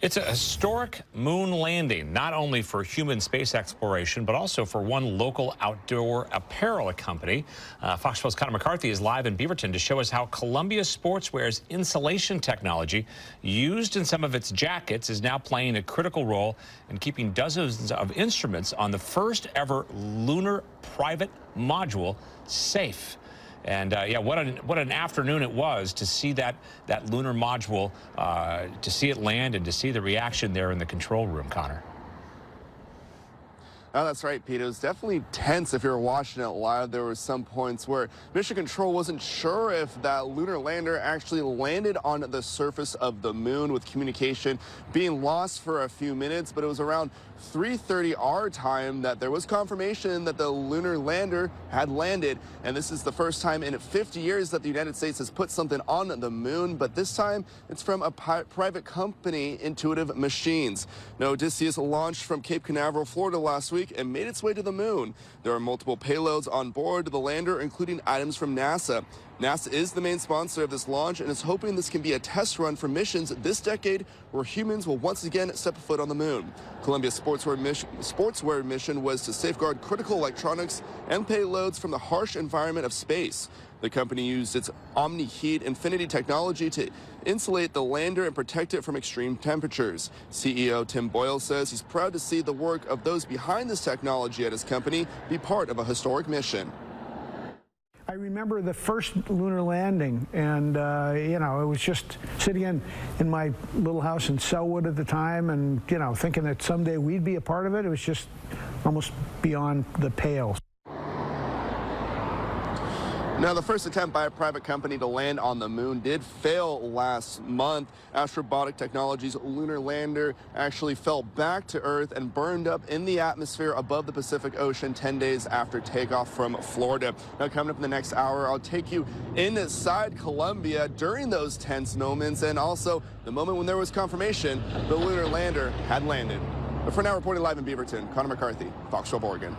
It's a historic moon landing, not only for human space exploration, but also for one local outdoor apparel company. Fox 12's Connor McCarthy is live in Beaverton to show us how Columbia Sportswear's insulation technology used in some of its jackets is now playing a critical role in keeping dozens of instruments on the first ever lunar private module safe. And yeah, what an afternoon it was to see that lunar module, to see it land and to see the reaction there in the control room, Connor. Oh, that's right, Pete. It was definitely tense if you were watching it live. There were some points where Mission Control wasn't sure if that lunar lander actually landed on the surface of the moon, with communication being lost for a few minutes. But it was around 3:30 our time that there was confirmation that the lunar lander had landed. And this is the first time in 50 years that the United States has put something on the moon. But this time it's from a private company, Intuitive Machines. Now, Odysseus launched from Cape Canaveral, Florida last week and made its way to the moon. There are multiple payloads on board the lander, including items from NASA. NASA is the main sponsor of this launch and is hoping this can be a test run for missions this decade where humans will once again step a foot on the moon. Columbia's Sportswear mission was to safeguard critical electronics and payloads from the harsh environment of space. The company used its Omni-Heat Infinity technology to insulate the lander and protect it from extreme temperatures. CEO Tim Boyle says he's proud to see the work of those behind this technology at his company be part of a historic mission. I remember the first lunar landing, and you know, it was just sitting in my little house in Selwood at the time, and you know, thinking that someday we'd be a part of it. It was just almost beyond the pale. Now, the first attempt by a private company to land on the moon did fail last month. Astrobotic Technologies' lunar lander actually fell back to Earth and burned up in the atmosphere above the Pacific Ocean 10 days after takeoff from Florida. Now, coming up in the next hour, I'll take you inside Columbia during those tense moments and also the moment when there was confirmation the lunar lander had landed. But for now, reporting live in Beaverton, Connor McCarthy, Fox 12 Oregon.